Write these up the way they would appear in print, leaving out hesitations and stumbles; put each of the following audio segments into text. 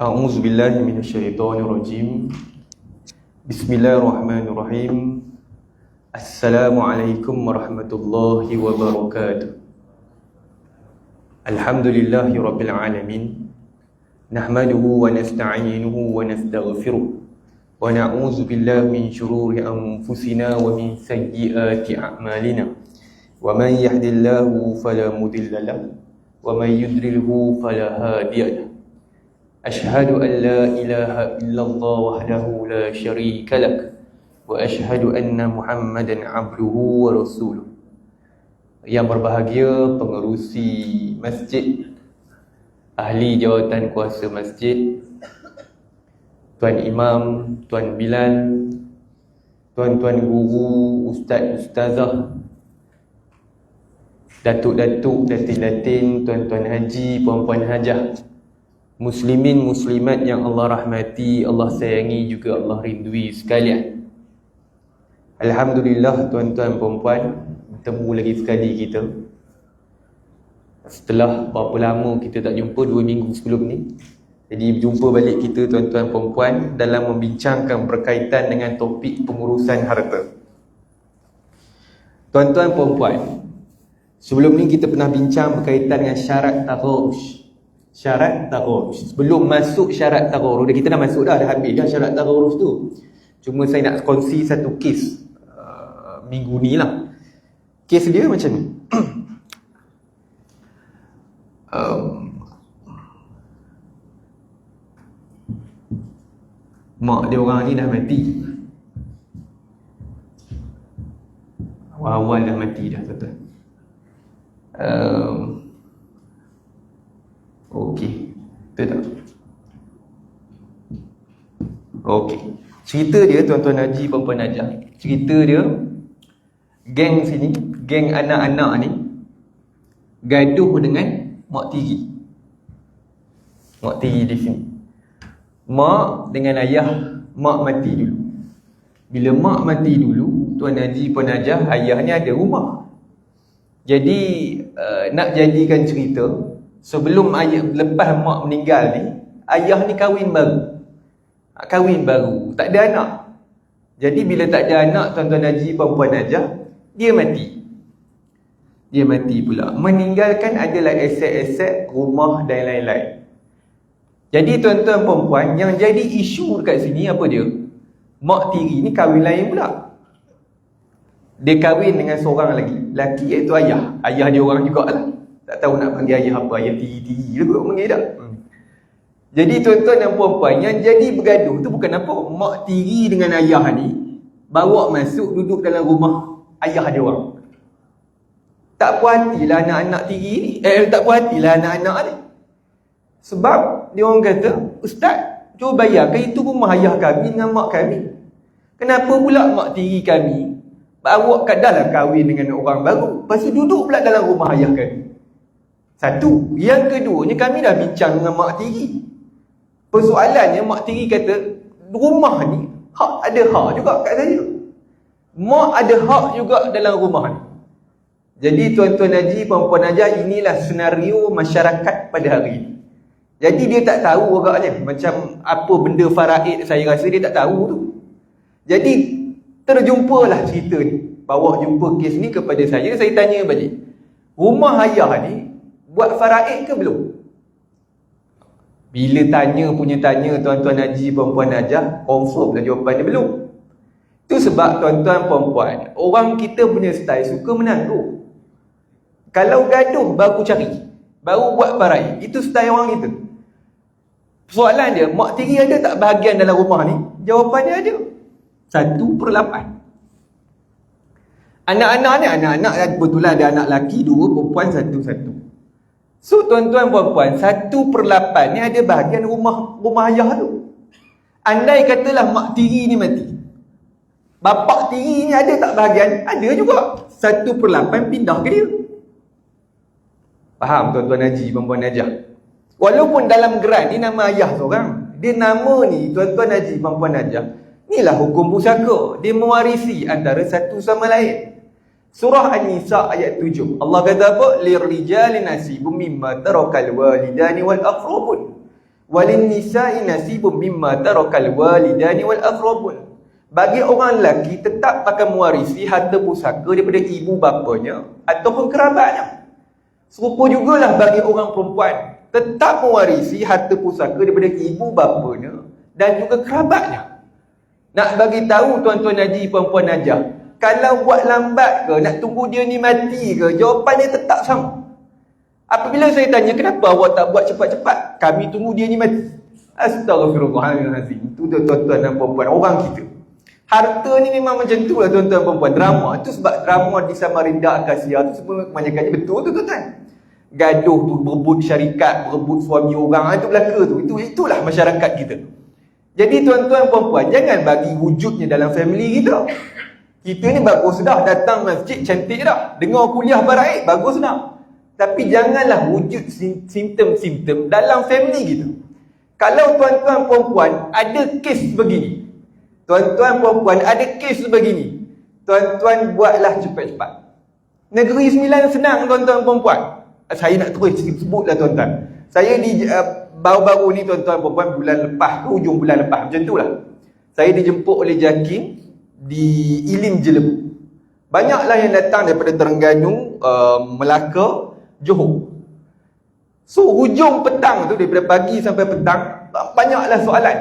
A'udzu billahi minasyaitonir rajim. Bismillahirrahmanirrahim. Assalamualaikum warahmatullahi wabarakatuh. Alhamdulillahi rabbil alamin. Nahmaduhu wa nasta'inuhu wa nastaghfiruh. Wa na'udzu billahi min shururi anfusina wa min sayyiati a'malina. Wa man yahdihillahu fala mudilla lahu wa man yudlilhu fala hadiya lahu. Ashhadu an la ilaha illallah wahdahu la syarika lak wa ashhadu anna Muhammadan abduhu wa rasuluh. Yang berbahagia pengerusi masjid, ahli jawatan kuasa masjid, Tuan Imam, Tuan Bilal, tuan-tuan guru, ustaz-ustazah, datuk-datuk, datin-datin, tuan-tuan haji, puan-puan hajah, muslimin muslimat yang Allah rahmati, Allah sayangi, juga Allah rindui sekalian. Alhamdulillah tuan-tuan puan-puan, bertemu lagi sekali kita. Setelah berapa lama kita tak jumpa, 2 minggu sebelum ni. Jadi berjumpa balik kita tuan-tuan puan-puan dalam membincangkan berkaitan dengan topik pengurusan harta. Tuan-tuan puan-puan, sebelum ni kita pernah bincang berkaitan dengan syarat tagharruj. Syarat tagharruj. Sebelum masuk syarat tagharruj, kita dah masuk dah habis dah syarat tagharruj tu. Cuma saya nak kongsi satu kes minggu ni lah. Kes dia macam ni. Mak dia orang ni dah mati. Awal-awal dah mati dah tuan-tuan. Okey, betul tak? Okey. Cerita dia tuan-tuan haji, puan-puan hajah. Cerita dia, geng sini, geng anak-anak ni gaduh dengan mak tiri. Mak tiri di sini. Mak dengan ayah, mak mati dulu. Bila mak mati dulu, tuan haji, puan hajah, ayahnya ada rumah. Jadi nak jadikan cerita, sebelum ayah, lepas mak meninggal ni, ayah ni kahwin baru. Kahwin baru, tak ada anak. Jadi bila tak ada anak, tuan-tuan haji, puan-puan hajah, dia mati. Dia mati pula. Meninggalkan adalah aset-aset, rumah dan lain-lain. Jadi tuan-tuan puan-puan, yang jadi isu dekat sini apa dia? Mak tiri ni kahwin lain pula. Dia kahwin dengan seorang lagi, lelaki iaitu ayah. Ayah dia orang jugalah. Tak tahu nak panggil ayah apa, ayah tiri-tiri lah kot panggil tak. Jadi tuan-tuan dan puan-puan, yang jadi bergaduh tu bukan apa, mak tiri dengan ayah ni bawa masuk duduk dalam rumah ayah dia orang. Tak puas hatilah anak-anak tiri ni, tak puas hatilah anak-anak ni. Sebab dia orang kata, ustaz, cuba bayangkan itu rumah ayah kami dengan mak kami. Kenapa pula mak tiri kami bawa kadanglah kahwin dengan orang baru, lepas tu duduk pula dalam rumah ayah kami? Satu. Yang keduanya, kami dah bincang dengan mak tiri. Persoalannya, mak tiri kata, rumah ni ada hak juga kat saya. Mak ada hak juga dalam rumah ni. Jadi tuan-tuan haji, puan-puan hajah, inilah senario masyarakat pada hari ini. Jadi dia tak tahu agaknya macam apa benda faraid, saya rasa dia tak tahu tu. Jadi terjumpalah cerita ni. Bawa jumpa kes ni kepada saya tanya balik, rumah ayah ni buat faraid ke belum? Bila tanya tuan-tuan haji, puan-puan hajah, confirm lah jawapan dia belum. Itu sebab tuan-tuan puan-puan, orang kita punya style suka menangguh. Kalau gaduh baru cari, baru buat faraid. Itu style orang kita. Soalan dia, mak tiri ada tak bahagian dalam rumah ni? Jawapannya ada. 1/8. Anak-anak ni, anak-anak betul ada anak lelaki 2, perempuan 1. So tuan-tuan puan-puan, 1/8 ni ada bahagian rumah ayah tu. Andai katalah mak tiri ni mati, bapak tiri ni ada tak bahagian? Ada juga. 1/8 pindah ke dia. Faham tuan-tuan haji, puan-puan hajah? Walaupun dalam geran ni nama ayah seorang, dia nama ni tuan-tuan haji, puan-puan hajah, inilah hukum pusaka. Dia mewarisi antara satu sama lain. Surah An-Nisa ayat 7. Allah kata apa? Lirrijali nasibum mimma tarakal walidani wal aqrabun. Walin nisa'i nasibun mimma tarakal walidani wal aqrabun. Bagi orang lelaki tetap akan mewarisi harta pusaka daripada ibu bapanya ataupun kerabatnya. Serupa jugalah bagi orang perempuan, tetap mewarisi harta pusaka daripada ibu bapanya dan juga kerabatnya. Nak bagi tahu tuan-tuan haji, puan-puan najah, kalau buat lambat ke, nak tunggu dia ni mati ke, jawapannya tetap sama. Apabila saya tanya, kenapa awak tak buat cepat-cepat? Kami tunggu dia ni mati. Astagfirullahaladzim. Itu tuan-tuan dan puan-puan, orang kita. Harta ni memang macam tu lah tuan-tuan dan puan-puan. Drama. Itu sebab drama di Samarinda Akasia tu semua kebanyakannya betul tu tuan-tuan. Gaduh tu, berebut syarikat, berebut suami orang. Itu belaka tu. Itulah masyarakat kita. Jadi tuan-tuan dan puan-puan, jangan bagi wujudnya dalam family kita. Kita ni bagus dah, datang masjid cantik dah. Dengar kuliah baik, bagus dah. Tapi janganlah wujud simptom-simptom dalam family kita. Kalau tuan-tuan puan-puan ada kes begini, tuan-tuan puan-puan ada kes begini, tuan-tuan buatlah cepat-cepat. Negeri Sembilan senang tuan-tuan puan-puan. Saya nak terus sebutlah tuan-tuan. Saya di baru-baru ni tuan-tuan puan-puan, bulan lepas ke hujung bulan lepas macam tu lah, saya dijemput oleh JAKIM di Ilim Jelebu. Banyaklah yang datang daripada Terengganu, Melaka, Johor. So hujung petang tu, daripada pagi sampai petang, banyaklah soalan.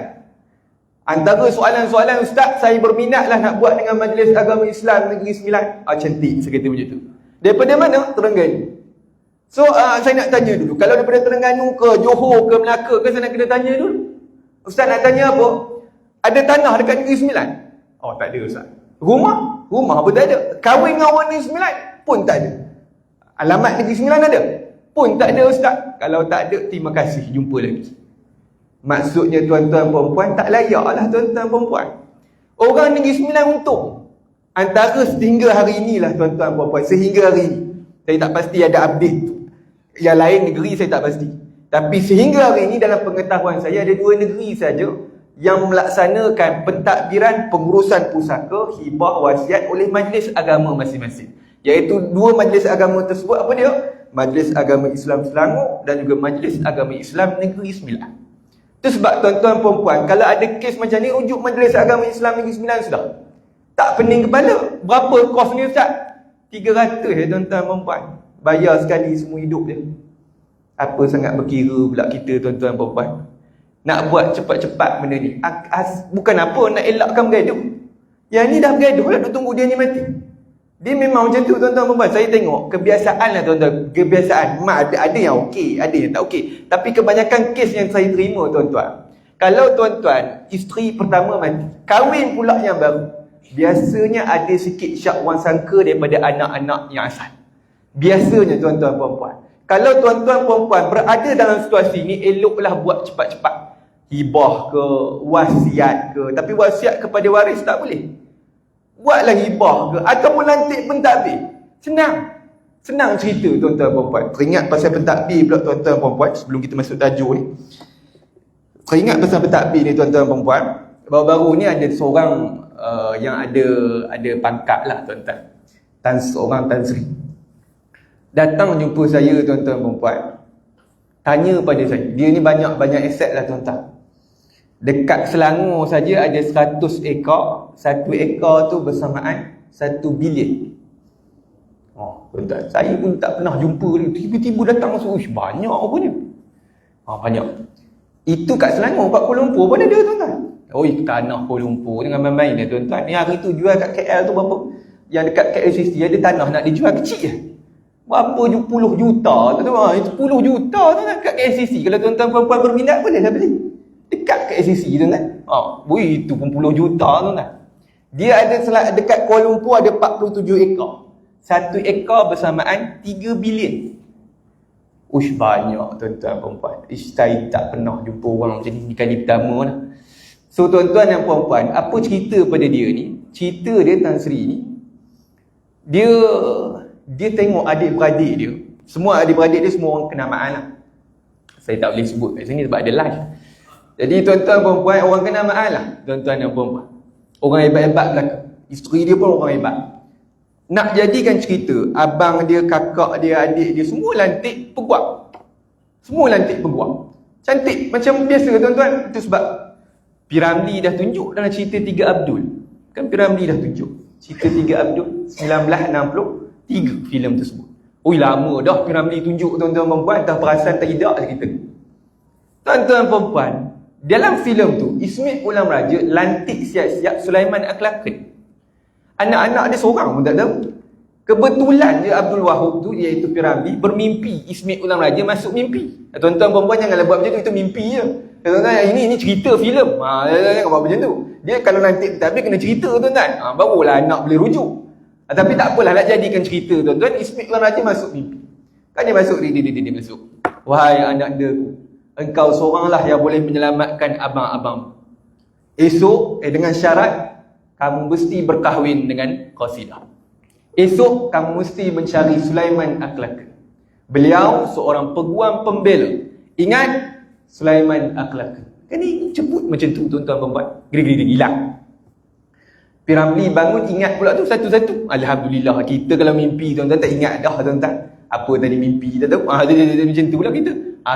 Antara soalan-soalan, Ustaz, saya berminatlah nak buat dengan Majlis Agama Islam Negeri Sembilan. Cantik, saya kata macam tu. Daripada mana? Terengganu. So saya nak tanya dulu, kalau daripada Terengganu ke Johor ke Melaka ke, saya nak kena tanya dulu, Ustaz nak tanya apa? Ada tanah dekat Negeri Sembilan? Oh, tak ada Ustaz. Rumah? Rumah pun tak ada. Kahwin dengan orang Negeri Sembilan? Pun tak ada. Alamat Negeri Sembilan ada? Pun tak ada Ustaz. Kalau tak ada, terima kasih, jumpa lagi. Maksudnya tuan-tuan perempuan, tak layaklah tuan-tuan perempuan. Orang Negeri Sembilan untung. Antara sehingga hari inilah tuan-tuan perempuan, sehingga hari ini, saya tak pasti ada update tu. Yang lain negeri saya tak pasti. Tapi sehingga hari ini dalam pengetahuan saya, ada 2 negeri saja yang melaksanakan pentadbiran pengurusan pusaka, hibah, wasiat oleh majlis agama masing-masing. Iaitu 2 majlis agama tersebut, apa dia? Majlis Agama Islam Selangor dan juga Majlis Agama Islam Negeri Sembilan. Itu sebab tuan-tuan perempuan, kalau ada kes macam ni, rujuk Majlis Agama Islam Negeri Sembilan sudah. Tak pening kepala. Berapa kos ni Ustaz? 300 tuan-tuan perempuan. Bayar sekali semua hidup dia. Apa sangat berkira pula kita tuan-tuan perempuan. Nak buat cepat-cepat benda ni. Bukan apa, nak elakkan bergaduh. Yang ni dah bergaduh lah, duk tunggu dia ni mati. Dia memang macam tu tuan-tuan perempuan. Saya tengok kebiasaan lah tuan-tuan. Kebiasaan. Ada yang okey, ada yang tak okey. Tapi kebanyakan kes yang saya terima tuan-tuan, kalau tuan-tuan isteri pertama mati, kahwin pula yang baru, biasanya ada sikit syak wan sangka daripada anak-anak yang asal. Biasanya tuan-tuan perempuan. Kalau tuan-tuan perempuan berada dalam situasi ni, eloklah buat cepat-cepat. Hibah ke, wasiat ke. Tapi wasiat kepada waris tak boleh. Buatlah hibah ke, ataupun lantik pentadbir. Senang. Senang cerita tuan-tuan perempuan. Teringat pasal pentadbir pula tuan-tuan perempuan, sebelum kita masuk tajuk ni. Teringat pasal pentadbir ni tuan-tuan perempuan. Baru-baru ni ada seorang yang ada pangkat lah tuan-tuan. Seorang Tan Sri datang jumpa saya tuan-tuan perempuan. Tanya pada saya, dia ni banyak aset lah tuan-tuan. Dekat Selangor saja ada 100 ekar. 1 ekar tu bersamaan 1 bilion. Oh, tuan-tuan, saya pun tak pernah jumpa dia. Tiba-tiba datang masuk, banyak rupanya. Banyak. Itu kat Selangor. Kat Kuala Lumpur pun ada tuan-tuan. Oh, itu tanah Kuala Lumpur dengan main-main dia tuan-tuan. Ni hari tu jual kat KL tu berapa? Yang dekat KLCC ada tanah nak dijual kecil je. Berapa 10 juta tuan-tuan. 10 juta tuan-tuan kat KLCC. Kalau tuan-tuan perempuan berminat bolehlah beli. Dekat KLCC tuan-tuan. Itu pun 10 juta tuan-tuan. Dia ada dekat Kuala Lumpur ada 47 ekar. 1 ekar bersamaan 3 bilion. Banyak tuan-tuan perempuan. Saya tak pernah jumpa orang macam ni kali pertama lah. So tuan-tuan dan puan-puan, apa cerita pada dia ni? Cerita dia Tan Sri ni, dia tengok adik-beradik dia. Semua adik-beradik dia semua orang kenamaan lah. Saya tak boleh sebut kat sini sebab ada live. Jadi tuan-tuan perempuan, orang kenamaan lah tuan-tuan dan puan-puan. Orang hebat-hebat belakang. Isteri dia pun orang hebat. Nak jadikan cerita, abang dia, kakak dia, adik dia, semua lantik peguam. Semua lantik peguam. Cantik macam biasa tuan-tuan. Itu sebab P.Ramlee dah tunjuk dalam cerita 3 Abdul. Kan P.Ramlee dah tunjuk cerita 3 Abdul 1963 filem tersebut. Oi, lama dah P.Ramlee tunjuk tuan-tuan perempuan, tak perasan tak tidak cerita. Tuan-tuan perempuan, dalam filem tu Ismail Ulam Raja lantik siap-siap Sulaiman Akhlaqin. Anak-anak dia seorang pun tak tahu. Kebetulan je Abdul Wahab tu, iaitu P.Ramlee, bermimpi Ismail Ulam Raja masuk mimpi. Tuan-tuan perempuan janganlah buat macam tu, itu mimpi je. Tuan-tuan, ini cerita filem. Jangan buat macam tu. Dia kalau nanti tapi kena cerita tuan-tuan. Barulah anak boleh rujuk. Tapi tak apalah, nak jadikan cerita tuan-tuan. Ismail Ulam Raja masuk mimpi. Kan dia masuk, dia masuk. Wahai anak daku, engkau seoranglah yang boleh menyelamatkan abang-abang. Esok, dengan syarat kamu mesti berkahwin dengan Qasidah. Esok kamu mesti mencari Sulaiman Akhlaqin. Beliau seorang peguam pembela. Ingat, Sulaiman Akhlaqin. Kan ni sebut macam tu tuan-tuan perempuan. Geri-geri hilang. P.Ramlee bangun ingat pula tu satu-satu. Alhamdulillah, kita kalau mimpi tuan-tuan tak ingat dah tuan-tuan. Apa tadi mimpi tak tahu. Macam tu pula kita.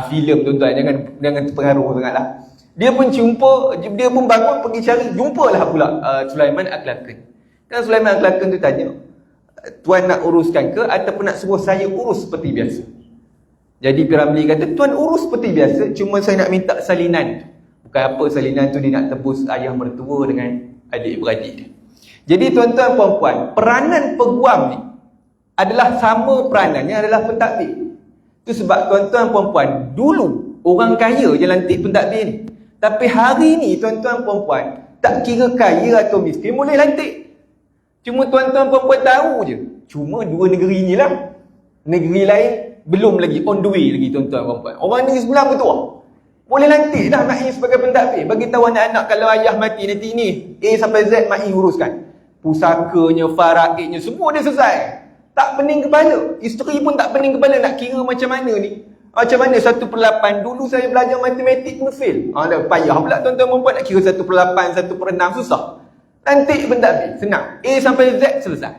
Filem tuan-tuan, jangan terpengaruh sangatlah. Dia pun bangun pergi cari, jumpalah pula Sulaiman Akhlaqin. Kan Sulaiman Akhlaqin tu tanya, tuan nak uruskan ke ataupun nak suruh saya urus seperti biasa? Jadi P.Ramlee kata, tuan urus seperti biasa, cuma saya nak minta salinan. Bukan apa salinan tu, dia nak tebus ayah mertua dengan adik-beradik dia. Jadi tuan-tuan perempuan, peranan peguam ni adalah sama peranannya adalah pentadbir. Itu sebab tuan-tuan perempuan, dulu orang kaya je lantik pentadbir ni. Tapi hari ni tuan-tuan perempuan, tak kira kaya atau miskin boleh lantik. Cuma tuan-tuan perempuan tahu je, cuma 2 negeri ni lah. Negeri lain belum lagi, on the way lagi tuan-tuan perempuan. Orang negeri sebelah betul boleh lantik dah Mak I sebagai pentadbir. Bagi tahu anak-anak kalau ayah mati nanti ni A sampai Z Mak I uruskan. Pusakanya, faraidnya, semua dia selesai. Tak pening kepala. Isteri pun tak pening kepala nak kira macam mana ni. Macam mana 1/8. Dulu saya belajar matematik pun fail. Dah payah pula tuan-tuan perempuan nak kira 1/8, 1/6 susah. Lantik pentadbir, senang. A sampai Z selesai.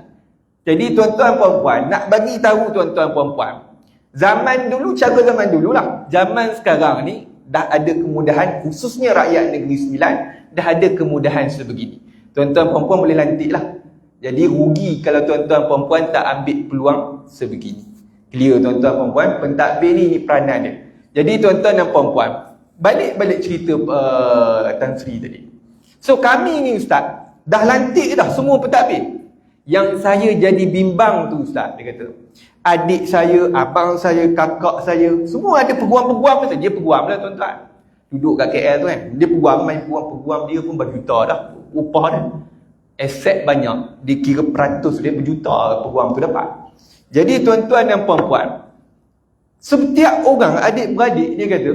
Jadi tuan-tuan perempuan, nak bagi tahu tuan-tuan perempuan, zaman dulu, cara zaman dululah. Zaman sekarang ni dah ada kemudahan, khususnya rakyat Negeri Sembilan dah ada kemudahan sebegini. Tuan-tuan perempuan boleh lantik lah. Jadi rugi kalau tuan-tuan perempuan tak ambil peluang sebegini. Clear tuan-tuan perempuan, pentadbir ni peranan dia. Jadi tuan-tuan dan perempuan, balik cerita Tan Sri tadi. So kami ni ustaz, dah lantik dah semua pentadbir. Yang saya jadi bimbang tu ustaz, dia kata, adik saya, abang saya, kakak saya, semua ada peguam-peguam saja. Dia peguam lah tuan-tuan. Duduk kat KL tu kan. Dia peguam, peguam dia pun berjuta dah. Upah dia. Aset banyak. Dia kira peratus dia berjuta peguam tu dapat. Jadi tuan-tuan dan perempuan, setiap orang adik-beradik dia kata,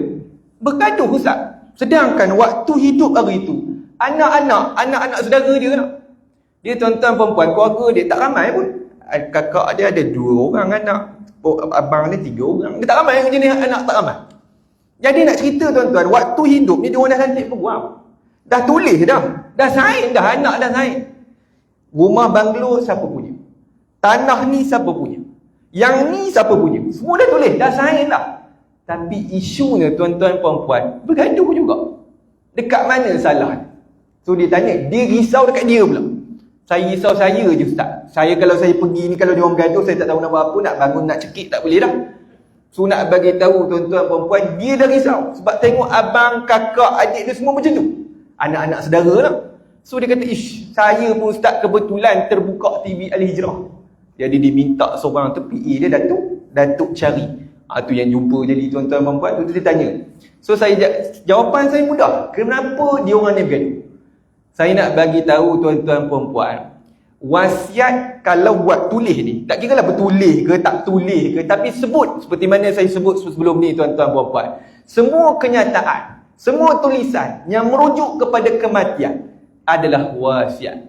bergaduh ustaz. Sedangkan waktu hidup hari tu, anak-anak saudara dia nak. Dia tuan-tuan perempuan, keluarga dia tak ramai pun. Kakak dia ada 2 orang anak, abang dia 3 orang. Dia tak ramai jenis anak, tak ramai. Jadi nak cerita tuan-tuan, waktu hidup ni dia orang dah lantik peguam. Dah tulis dah sign dah, anak dah sign. Rumah banglo siapa punya? Tanah ni siapa punya? Yang ni siapa punya? Semua dah tulis, dah sign dah. Tapi isunya tuan-tuan perempuan, bergaduh juga. Dekat mana salah? So dia tanya, dia risau dekat dia pula. Saya risau saya je ustaz. Saya kalau saya pergi ni, kalau dia orang bergaduh, saya tak tahu nak buat apa, nak bangun, nak cekik tak boleh dah. So nak bagi tahu tuan-tuan perempuan, dia dah risau. Sebab tengok abang, kakak, adik dia semua macam tu. Anak-anak saudara lah. So dia kata, saya pun ustaz kebetulan terbuka TV Al-Hijrah. Jadi dia minta seorang tu, PA dia Datuk cari. Tu yang jumpa jadi tuan-tuan perempuan, tu dia tanya. So jawapan saya mudah. Kenapa dia orang ni bergaduh? Saya nak bagi tahu tuan-tuan perempuan, wasiat kalau buat tulis ni, tak kira lah bertulis ke tak tulis ke, tapi sebut seperti mana saya sebut sebelum ni tuan-tuan perempuan. Semua kenyataan, semua tulisan yang merujuk kepada kematian adalah wasiat.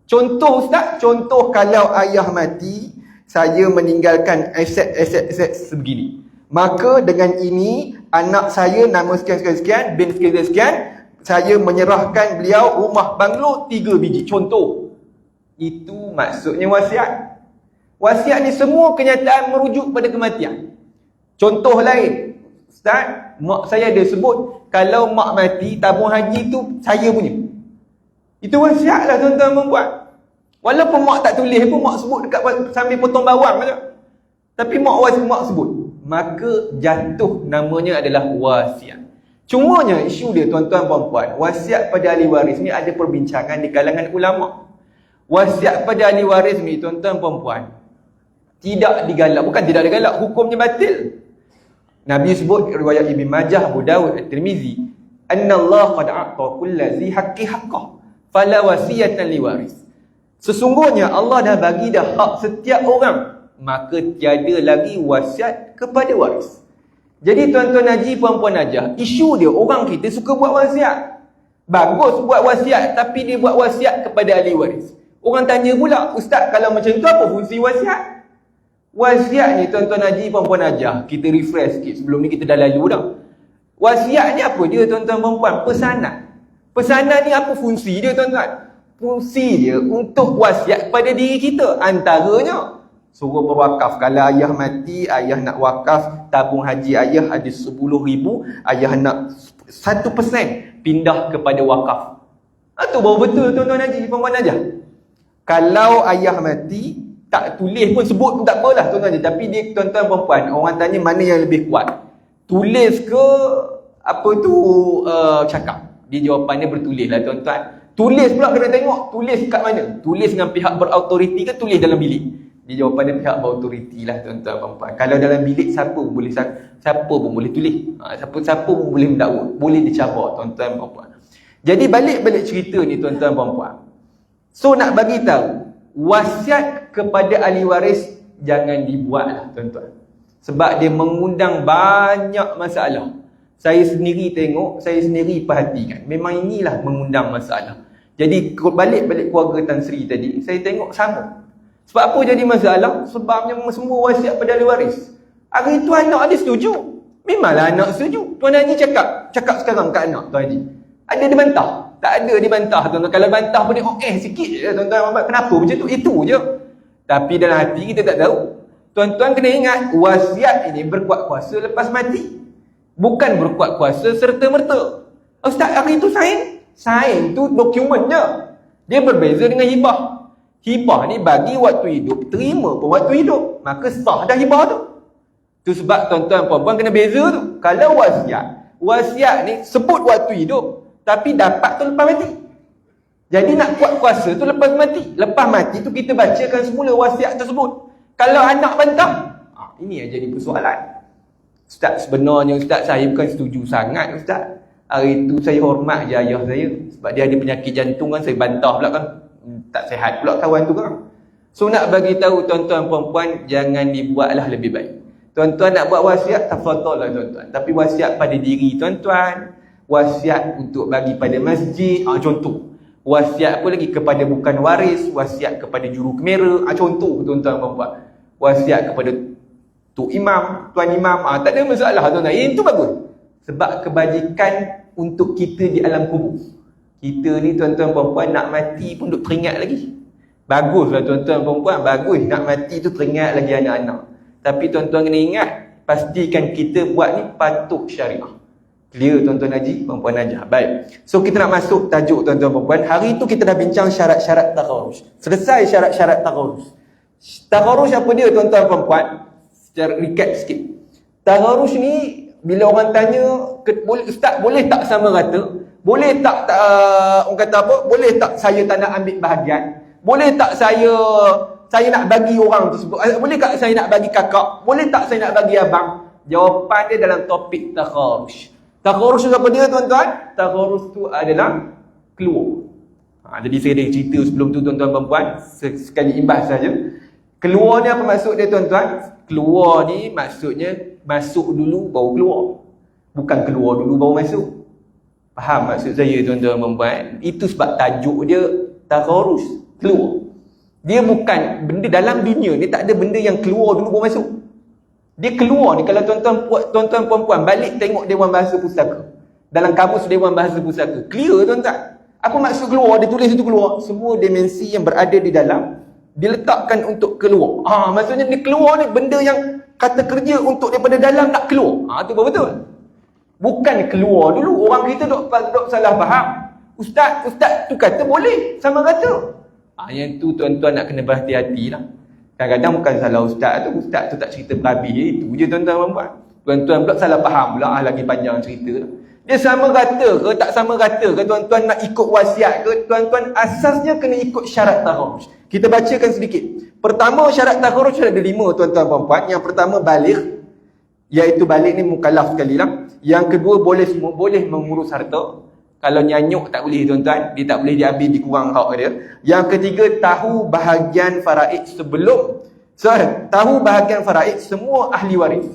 Contoh ustaz, contoh kalau ayah mati, saya meninggalkan aset sebegini. Maka dengan ini, anak saya nama sekian-sekian, bin sekian-sekian, saya menyerahkan beliau rumah banglo 3 biji. Contoh. Itu maksudnya wasiat. Wasiat ni semua kenyataan merujuk pada kematian. Contoh lain. Ustaz, mak saya ada sebut, kalau mak mati, tabung haji tu saya punya. Itu wasiat lah tuan-tuan perempuan. Walaupun mak tak tulis pun, mak sebut dekat sambil potong bawang je. Tapi mak sebut. Maka jatuh namanya adalah wasiat. Cumanya isu dia tuan-tuan perempuan, wasiat pada ahli waris ni ada perbincangan di kalangan ulama'. Wasiat pada ahli waris ni tuan-tuan perempuan tidak digalak, bukan tidak digalak, hukumnya batil. Nabi sebut riwayat Ibn Majah, Abu Dawud, At-Tirmizi, "Anna Allah qad a'ta kulla zi haqqi haqqah, fala wasiyatan liwaris." Sesungguhnya Allah dah bagi dah hak setiap orang, maka tiada lagi wasiat kepada waris. Jadi tuan-tuan haji, puan-puan hajah, isu dia orang kita suka buat wasiat. Bagus buat wasiat, tapi dia buat wasiat kepada ahli waris. Orang tanya pula, "Ustaz, kalau macam tu apa fungsi wasiat?" Wasiat ni tuan-tuan haji, puan-puan hajah, kita refresh sikit, sebelum ni kita dah lalu dah. Wasiat ni apa dia tuan-tuan perempuan? Pesanan. Pesanan ni apa fungsi dia tuan-tuan? Fungsi dia untuk wasiat kepada diri kita. Antaranya suruh berwakaf. Kalau ayah mati, ayah nak wakaf tabung haji ayah ada 10,000, ayah nak 1% pindah kepada wakaf. Itu baru betul tuan-tuan haji, puan-puan hajah. Kalau ayah mati, tak tulis pun, sebut pun tak apalah tuan-tuan haji. Tapi dia tuan-tuan perempuan, orang tanya mana yang lebih kuat, tulis ke apa tu cakap? Dia jawapannya bertulis lah tuan-tuan. Tulis pula kena tengok, tulis kat mana? Tulis dengan pihak berautoriti ke tulis dalam bilik? Dia jawapannya pihak berautoriti lah tuan-tuan perempuan. Kalau dalam bilik siapa pun boleh tulis. Siapa pun boleh mendakwa, boleh dicabar tuan-tuan perempuan. Jadi balik cerita ni tuan-tuan perempuan. So nak bagi tahu, wasiat kepada ahli waris jangan dibuat lah tuan-tuan. Sebab dia mengundang banyak masalah. Saya sendiri tengok, saya sendiri perhatikan. Memang inilah mengundang masalah. Jadi balik keluarga Tan Sri tadi, saya tengok sama. Sebab apa jadi masalah? Sebabnya semua wasiat pada ahli waris. Hari tu anak dia setuju. Memanglah anak setuju. Tuan Haji cakap sekarang kat anak Tuan Haji. Ada dia bantah? Tak ada dia bantah tuan-tuan. Kalau bantah pun dia sikit je tuan-tuan. Kenapa macam tu? Itu je. Tapi dalam hati kita tak tahu. Tuan-tuan kena ingat, wasiat ini berkuat kuasa lepas mati. Bukan berkuat kuasa serta-merta. Ustaz, hari tu sain? Sain tu dokumennya. Dia berbeza dengan hibah. Hibah ni bagi waktu hidup, terima pun waktu hidup. Maka sah dah hibah tu. Tu sebab tuan-tuan perempuan kena beza tu. Kalau wasiat ni sebut waktu hidup, tapi dapat tu lepas mati. Jadi nak kuat kuasa tu lepas mati. Lepas mati tu kita bacakan semula wasiat tersebut. Kalau anak bantah, ini yang jadi persoalan. Ustaz, sebenarnya Ustaz, saya bukan setuju sangat Ustaz. Hari tu saya hormat je ayah saya. Sebab dia ada penyakit jantung kan, saya bantah pula kan. Tak sihat pula kawan tu kan. So nak bagi tahu tuan-tuan perempuan, jangan dibuatlah lebih baik. Tuan-tuan nak buat wasiat, tafadhal lah tuan-tuan. Tapi wasiat pada diri tuan-tuan, wasiat untuk bagi pada masjid, contoh. Wasiat apa lagi? Kepada bukan waris, wasiat kepada juru kamera, contoh tuan-tuan perempuan. Wasiat kepada Tok Imam, Tuan Imam, tak ada masalah tuan-tuan. Itu bagus. Sebab kebajikan untuk kita di alam kubur. Kita ni tuan-tuan perempuan nak mati pun duk teringat lagi. Baguslah tuan-tuan perempuan, bagus nak mati tu teringat lagi anak-anak. Tapi tuan-tuan kena ingat, pastikan kita buat ni patut syariah. Clear tuan-tuan haji, perempuan hajah. Baik. So kita nak masuk tajuk tuan-tuan perempuan. Hari tu kita dah bincang syarat-syarat tagharus. Selesai syarat-syarat tagharus. Tagharus apa dia tuan-tuan perempuan? Secara recap sikit. Tagharus ni bila orang tanya, Ustaz boleh tak sama rata? Boleh tak orang kata apa? Boleh tak saya tak nak ambil bahagian? Boleh tak saya nak bagi orang tersebut? Boleh tak saya nak bagi kakak? Boleh tak saya nak bagi abang? Jawapan dia dalam topik tagharus. Tagharus tu apa dia tuan-tuan? Tagharus tu adalah keluar. Jadi saya ada cerita sebelum tu tuan-tuan perempuan, sekali imbas saja. Keluar ni apa maksud dia tuan-tuan? Keluar ni maksudnya masuk dulu baru keluar. Bukan keluar dulu baru masuk. Faham maksud saya tuan-tuan perempuan? Itu sebab tajuk dia tagharus, keluar. Dia bukan benda dalam dunia ni, tak ada benda yang keluar dulu baru masuk. Dia keluar ni, kalau tuan-tuan perempuan balik tengok Dewan Bahasa Pustaka. Dalam kamus Dewan Bahasa Pustaka, clear tuan-tuan. Apa maksud keluar? Dia tulis itu keluar. Semua dimensi yang berada di dalam diletakkan untuk keluar. Maksudnya dia keluar ni benda yang kata kerja untuk daripada dalam nak keluar. Tu betul. Bukan keluar dulu. Orang kita dok salah faham. Ustaz tu kata boleh. Sama kata. Yang tu tuan-tuan nak kena berhati-hati lah. Kadang-kadang bukan salah ustaz tu tak cerita berhabis. Itu je tuan-tuan buat. Tuan-tuan pula salah faham pula. Lagi panjang cerita lah. Dia sama kata ke tak sama kata ke, tuan-tuan nak ikut wasiat ke, tuan-tuan asasnya kena ikut syarat taharruj. Kita bacakan sedikit. Pertama, syarat taharruj ada 5 tuan-tuan puan-puan. Yang pertama baligh, iaitu baligh ni mukallaf sekali lah. Yang kedua boleh mengurus harta. Kalau nyanyuk tak boleh tuan-tuan, dia tak boleh diambil, dikurang hak dia. Yang ketiga, tahu bahagian faraid tahu bahagian faraid semua ahli waris.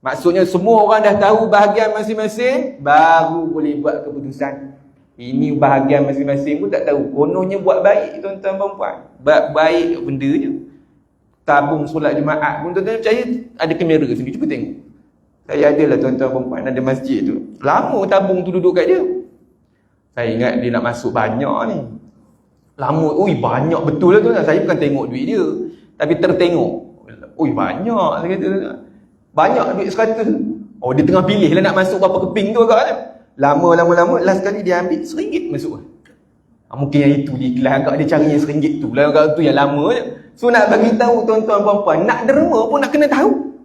Maksudnya semua orang dah tahu bahagian masing-masing, baru boleh buat keputusan. Ini bahagian masing-masing pun tak tahu. Kononnya buat baik tuan-tuan perempuan. Buat baik benda je. Tabung solat Jumaat pun tuan-tuan percaya ada kamera sini. Cuba tengok. Saya adalah tuan-tuan perempuan, ada masjid tu. Lama tabung tu duduk kat dia. Saya ingat dia nak masuk banyak ni. Lama, banyak betul lah tuan-tuan. Saya bukan tengok duit dia, tapi tertengok. Banyak, saya kata. Banyak duit 100. Dia tengah pilih lah nak masuk berapa keping tu agak. Lama, last kali dia ambil RM1 masuk. Mungkin yang itu dia ikhlas agak, dia cari yang RM1 tu lah agak, tu yang lama je. So nak bagi tahu tuan-tuan puan-puan, nak derma pun nak kena tahu.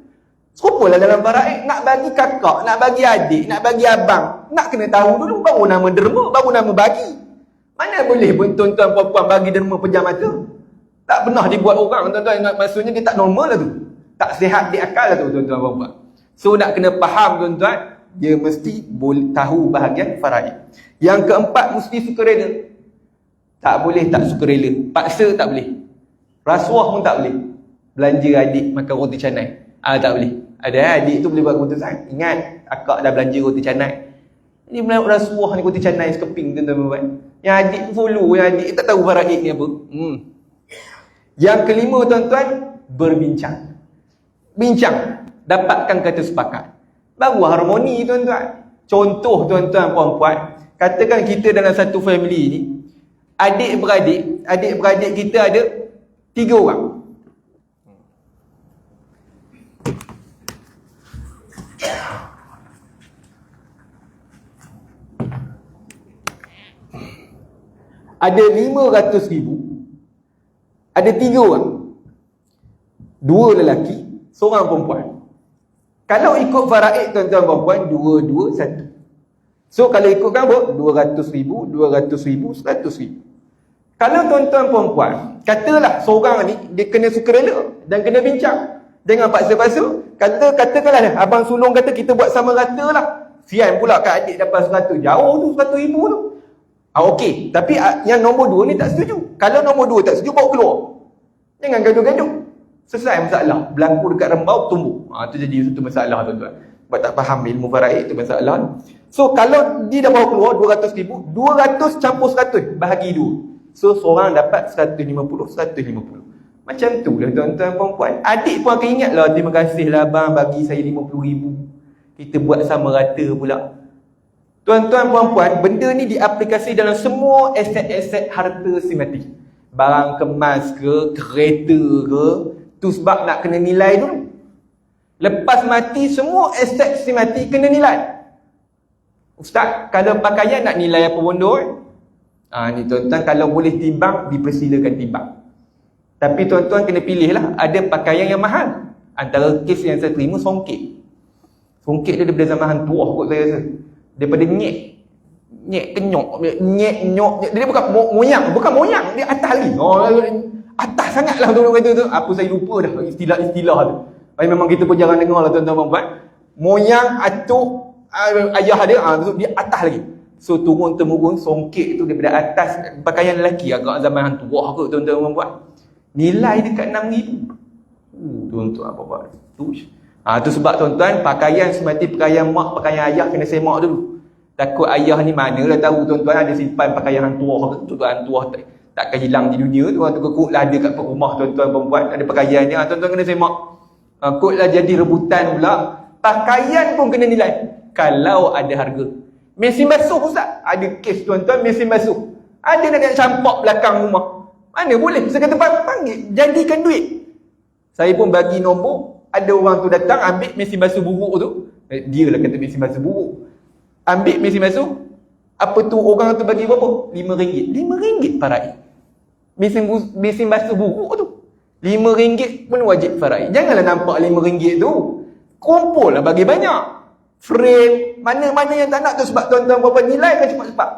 Serupalah dalam faraid, nak bagi kakak, nak bagi adik, nak bagi abang, nak kena tahu dulu, baru nama derma, baru nama bagi. Mana boleh pun tuan-tuan puan-puan bagi derma pejam mata. Tak pernah dibuat orang tuan-tuan, maksudnya dia tak normal lah tu. Tak sihat di akal lah tu tuan-tuan puan-puan. So nak kena faham tuan-tuan, dia mesti tahu bahagian faraid. Yang keempat, mesti sukarela. Tak boleh tak sukarela. Paksa tak boleh. Rasuah pun tak boleh. Belanja adik makan roti canai. Tak boleh. Ada adik tu boleh buat keputusan. Ingat, akak dah belanja roti canai. Ini rasuah ni roti canai sekeping tuan-tuan puan-puan. Yang adik follow, yang adik tak tahu faraid ni apa. Yang kelima tuan-tuan, berbincang. Bincang, dapatkan kata sepakat. Baru harmoni tuan-tuan. Contoh tuan-tuan puan-puan, katakan kita dalam satu family ni, adik-beradik kita ada 3 orang. Ada 500,000, ada 3 orang. 2 lelaki, seorang perempuan. Kalau ikut faraid tuan-tuan perempuan, 2, 2, 1. So kalau ikutkan apa? 200,000, 200,000, 100,000. Kalau tuan-tuan perempuan, katalah seorang ni dia kena sukarela dan kena bincang. Jangan paksa-paksa. Katakanlah abang sulung kata kita buat sama rata lah. Sian pula kat adik dapat 100. Jauh tu 100,000 tu. Okey, tapi yang nombor 2 ni tak setuju. Kalau nombor 2 tak setuju, bawa keluar. Jangan gaduh-gaduh. Selesai masalah. Berlaku dekat rembau, tumbuh. Tu jadi satu masalah tuan-tuan. Sebab tak faham ilmu faraid tu masalah. So kalau dia dah bawa keluar 200,000, 200 campur 100, bahagi 2. So seorang dapat 150, 150. Macam tu lah tuan-tuan perempuan. Adik pun akan ingat lah, terima kasih lah abang bagi saya 50,000. Kita buat sama rata pula. Tuan-tuan perempuan, benda ni diaplikasi dalam semua aset-aset harta simati. Barang kemas ke, kereta ke, tu sebab nak kena nilai dulu. Lepas mati, semua aset simati kena nilai. Ustaz, kalau pakaian nak nilai apa bondo? Ni tuan-tuan, kalau boleh timbang, dipersilakan timbang. Tapi tuan-tuan kena pilih lah. Ada pakaian yang mahal. Antara kes yang saya terima, songkit. Songkit dia daripada zaman hang tuah kot saya rasa. Daripada nyek kenyok, nyok. Dia bukan moyang, dia atas lagi. Atas sangat lah tuan-tuan kata tu. Apa saya lupa dah istilah tu. Memang kita pun jarang dengar lah tuan-tuan perempuan. Moyang, atuk, ayah dia, dia atas lagi. So turun-temurun songkit tu daripada atas pakaian lelaki agak zaman hang tuah kot tuan-tuan perempuan. Nilai dekat 6,000. Tuan-tuan apa-apa. Tu sebab tuan-tuan, pakaian semati pakaian mak, pakaian ayah kena semak dulu. Takut ayah ni manalah tahu tuan-tuan ada simpan pakaian hang tuah ke. Tuan-tuan hang tuah takkan hilang di dunia tu. Orang tu kekutlah ada kat rumah tuan-tuan perempuan, ada pakaiannya. Tuan-tuan kena semak. Kutlah jadi rebutan pula. Pakaian pun kena nilai. Kalau ada harga. Mesin basuh Ustaz. Ada kes tuan-tuan, mesin basuh. Ada nak campak belakang rumah. Mana boleh? Saya kata panggil, jadikan duit. Saya pun bagi nombor ada orang tu datang ambil mesin basuh buruk tu. Dia lah kata mesin basuh buruk. Ambil mesin basuh, apa tu orang tu bagi berapa? RM5. RM5 faraid. Mesin basuh buruk tu. RM5 pun wajib faraid. Janganlah nampak RM5 tu. Kumpul lah bagi banyak. Frame, mana-mana yang tak nak tu sebab tuan-tuan perempuan nilai kan cepat-cepat.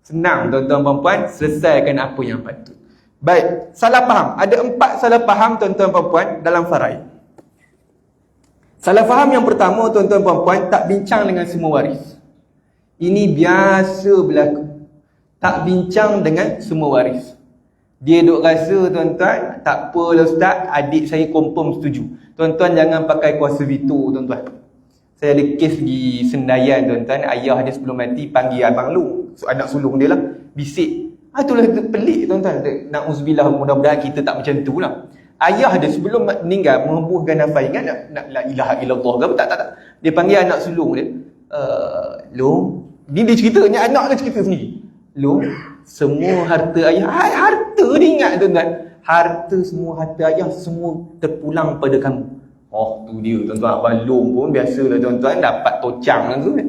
Senang tuan-tuan perempuan, selesaikan apa yang patut. Baik, salah faham. Ada 4 salah faham tuan-tuan perempuan dalam faraid. Salah faham yang pertama tuan-tuan perempuan, tak bincang dengan semua waris. Ini biasa berlaku. Tak bincang dengan semua waris. Dia duk rasa tuan-tuan, tak apalah ustaz, adik saya confirm setuju. Tuan-tuan jangan pakai kuasa veto tuan-tuan. Saya ada kes di Sendayan tuan-tuan, ayah dia sebelum mati panggil abang Long, anak sulung dia lah, bisik. Itulah pelik tuan-tuan. Na'udzubillah, mudah-mudahan kita tak macam tu lah. Ayah dia sebelum meninggal menghembuhkan nafas, ingat nak la ilaha illallah ke apa? Tak. Dia panggil anak sulung dia, Long, ni dia cerita, ni anak dia cerita sendiri. Long, semua harta ayah, harta dia ingat tuan-tuan. Semua harta ayah semua terpulang pada kamu. Oh, tu dia tuan-tuan. Abang Long pun biasalah tuan-tuan, dapat tocang lah tu kan.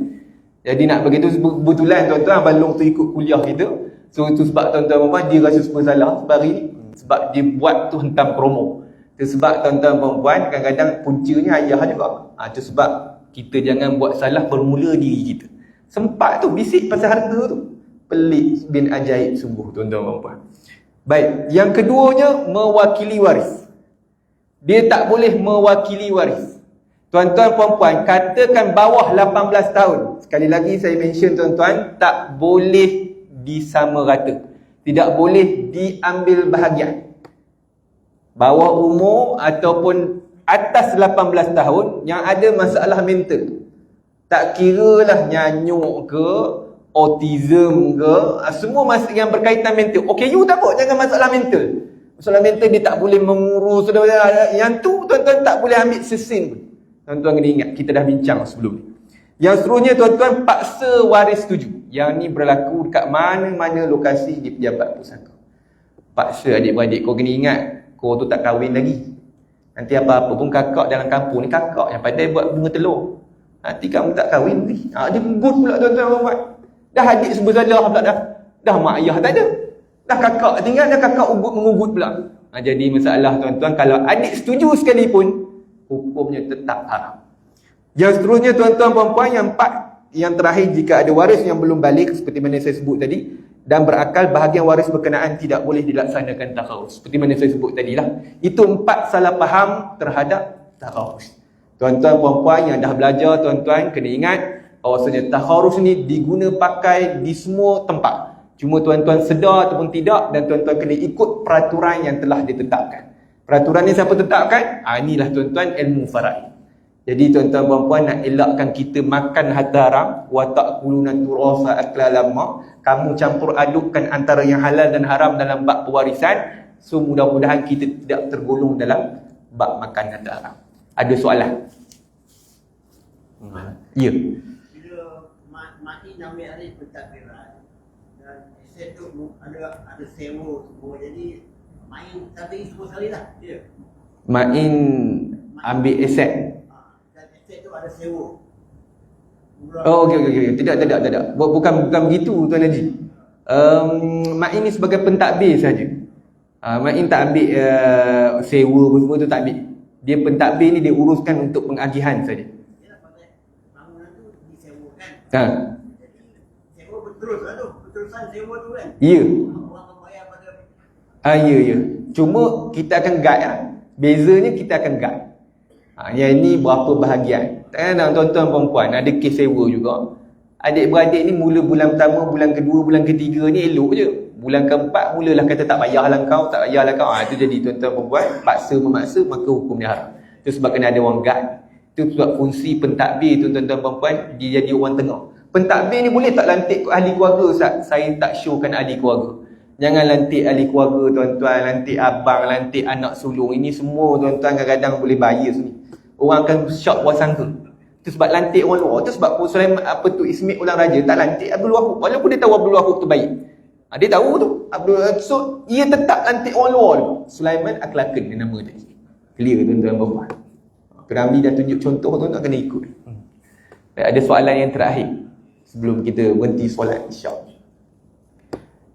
Jadi nak begitu kebetulan tuan-tuan, Abang Long tu ikut kuliah kita. So itu sebab tuan-tuan perempuan dia rasa semua salah sebab hari ni. Sebab dia buat tu hentam promo. Itu sebab tuan-tuan perempuan kadang-kadang puncanya ayah juga. Itu sebab kita jangan buat salah bermula diri kita. Sempat tu bisik pasal harta tu. Pelik bin ajaib sungguh tuan-tuan perempuan. Baik, yang keduanya mewakili waris. Dia tak boleh mewakili waris. Tuan-tuan perempuan, katakan bawah 18 tahun. Sekali lagi saya mention tuan-tuan, tak boleh disamarata. Tidak boleh diambil bahagian. Bawah umur ataupun atas 18 tahun yang ada masalah mental. Tak kira lah nyanyuk ke, autism ke, semua yang berkaitan mental. OKU tak apa, jangan masalah mental. Masalah mental dia tak boleh mengurus. Yang tu tuan-tuan tak boleh ambil sesin pun. Tuan-tuan kena ingat, kita dah bincang sebelum ni. Yang seterusnya tuan-tuan, paksa waris setuju. Yang ni berlaku dekat mana-mana lokasi di pejabat pusaka. Paksa adik-beradik, kau kena ingat, kau tu tak kahwin lagi. Nanti apa-apa pun kakak dalam kampung ni, kakak yang pandai buat bunga telur. Nanti kamu tak kahwin lagi. Dia gugut pula tuan-tuan. Dah adik bersalah pula dah. Dah mak ayah tak ada. Dah kakak tinggal, dah kakak mengugut pula. Jadi masalah tuan-tuan, kalau adik setuju sekalipun, hukumnya tetap haram. Yang seterusnya tuan-tuan perempuan, yang terakhir, jika ada waris yang belum balik seperti mana saya sebut tadi dan berakal, bahagian waris berkenaan tidak boleh dilaksanakan takharus. Seperti mana saya sebut tadilah. Itu 4 salah faham terhadap takharus. Tuan-tuan perempuan yang dah belajar, tuan-tuan kena ingat bahawasanya takharus ni diguna pakai di semua tempat. Cuma tuan-tuan sedar ataupun tidak, dan tuan-tuan kena ikut peraturan yang telah ditetapkan. Peraturan ni siapa tetapkan? Inilah tuan-tuan ilmu faraid. Jadi tuan-tuan perempuan nak elakkan kita makan harta haram, wa ta'kuluna turasa akla lama, kamu campur adukkan antara yang halal dan haram dalam bab pewarisan. So mudah-mudahan kita tidak tergolong dalam bab makan harta haram. Ada soalan? Ya. Bila mati ambil alih pentadbiran dan aset tu ada sewa semua, jadi main tadi semua sekali lah dia. Main ambil aset. Dan aset tu ada sewa. Oh okey. Tidak. Bukan begitu Tuan Haji. Main ni sebagai pentadbir saja. Main tak ambil sewa semua tu tak ambil. Dia pentadbir ni dia uruskan untuk pengagihan saja. Yalah, pasal bangunan tu disewakan. Jadi sewa berterus lah tu. Berterusan sewa tu kan. Ya. Orang membayar pada Ya. Cuma kita akan guide lah. Bezanya kita akan guide. Yang ni berapa bahagian. Takkan tuan-tuan perempuan ada kes sewa juga. Adik-beradik ni mula bulan pertama, bulan kedua, bulan ketiga ni elok je. Bulan keempat mulalah kata tak payahlah kau. Itu jadi tuan-tuan perempuan paksa memaksa, maka hukum dia haram. Itu sebab kena ada orang guide. Itu sebab fungsi pentadbir tuan-tuan perempuan, dia jadi orang tengah. Pentadbir ni boleh tak lantik ahli keluarga Ustaz? Saya tak showkan ahli keluarga. Jangan lantik ahli keluarga tuan-tuan, lantik abang, lantik anak sulung. Ini semua tuan-tuan kadang-kadang boleh bias ni. Orang akan shock bersangka. Itu sebab lantik orang luar. Itu sebab Sulaiman Ismail Ulang Raja tak lantik Abdul Wahab. Walaupun dia tahu Abdul Wahab tu baik. Dia tahu tu. So ia tetap lantik orang luar tu. Sulaiman Akhlaqan dia nama dia. Clear tuan-tuan perempuan. Nabi dah tunjuk contoh, tuan-tuan kena ikut. Baik, ada soalan yang terakhir sebelum kita berhenti solat Isyak.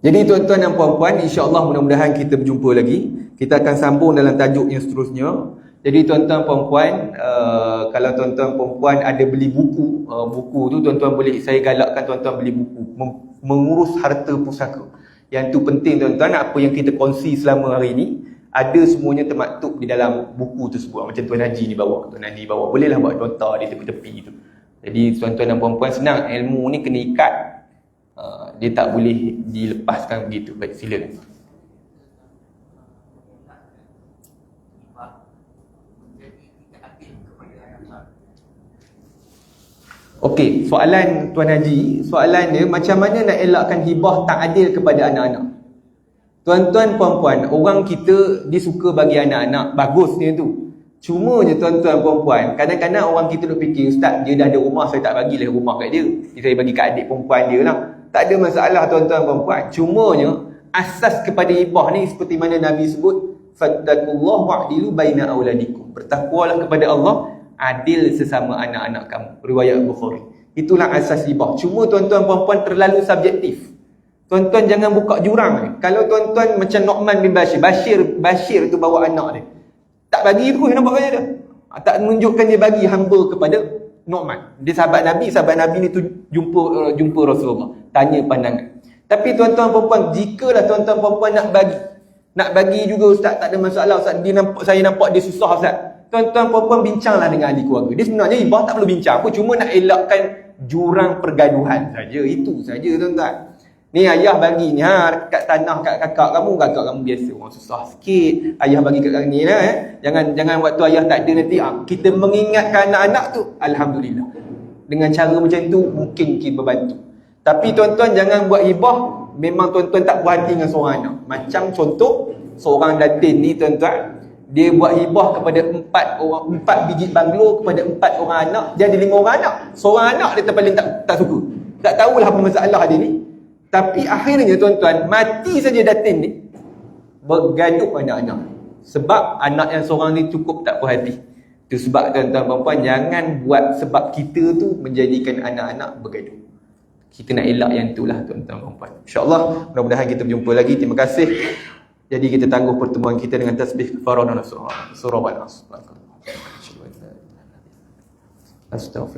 Jadi tuan-tuan dan puan-puan, insya-Allah mudah-mudahan kita berjumpa lagi. Kita akan sambung dalam tajuk yang seterusnya. Jadi tuan-tuan puan-puan, kalau tuan-tuan puan-puan ada beli buku, buku tu tuan-tuan boleh, saya galakkan tuan-tuan beli buku mengurus harta pusaka. Yang tu penting tuan-tuan, apa yang kita kongsi selama hari ni ada semuanya termaktub di dalam buku tersebut. Macam Tuan Haji ni bawa, Tuan Haji bawa, bolehlah buat nota di tepi-tepi tu. Jadi tuan-tuan dan puan-puan, senang, ilmu ni kena ikat. Dia tak boleh dilepaskan begitu. Baik, sila. Okey, soalan Tuan Haji, soalan dia macam mana nak elakkan hibah tak adil kepada anak-anak. Tuan-tuan puan-puan, orang kita dia suka bagi anak-anak, bagusnya tu. Cuma je tuan-tuan puan-puan, kadang-kadang orang kita duk fikir, ustaz dia dah ada rumah, saya tak bagilah rumah kat dia. Saya bagi kat adik perempuan dia lah. Tak ada masalah tuan-tuan puan-puan. Cumanya asas kepada hibah ni seperti mana Nabi sebut, fattaqullaha wa'dilu baina auladikum. Bertakwalah kepada Allah, adil sesama anak-anak kamu. Riwayat Bukhari. Itulah asas hibah. Cuma tuan-tuan puan-puan terlalu subjektif. Tuan-tuan jangan buka jurang ni. Kalau tuan-tuan macam Nu'man bin Bashir tu bawa anak dia, tak bagi pun nampak kaya dia. Tak menunjukkan dia bagi hamba kepada Nu'man. Dia sahabat Nabi ni tu jumpa Rasulullah, tanya pandangan. Tapi tuan-tuan puan-puan, jikalah tuan-tuan puan-puan nak bagi juga, ustaz tak ada masalah, ustaz saya nampak dia susah, ustaz. Tuan-tuan puan-puan bincanglah dengan ahli keluarga. Dia sebenarnya hibah tak perlu bincang pun, cuma nak elakkan jurang pergaduhan saja. Itu saja tuan-tuan. Ni ayah bagi ni kat tanah kat kakak kamu biasa orang susah sikit. Ayah bagi kat ni lah. Jangan waktu ayah tak ada nanti kita mengingatkan anak-anak tu, alhamdulillah. Dengan cara macam tu mungkin kita berbantu. Tapi tuan-tuan jangan buat hibah memang tuan-tuan tak puas hati dengan seorang anak. Macam contoh seorang datin ni tuan-tuan, dia buat hibah kepada 4 biji banglo kepada 4 orang anak, dia ada 5 orang anak. Seorang anak dia paling tak suka. Tak tahulah apa masalah dia ni. Tapi akhirnya tuan-tuan, mati saja datin ni, bergaduh anak-anak. Sebab anak yang seorang ni cukup tak puas hati. Itu sebab tuan-tuan puan-puan, jangan buat sebab kita tu menjadikan anak-anak bergaduh. Kita nak elak yang itulah tuan-tuan puan-puan. InsyaAllah, mudah-mudahan kita berjumpa lagi. Terima kasih. Jadi kita tangguh pertemuan kita dengan tasbih kafarah dan surah Al-Nas. Astaghfirullah.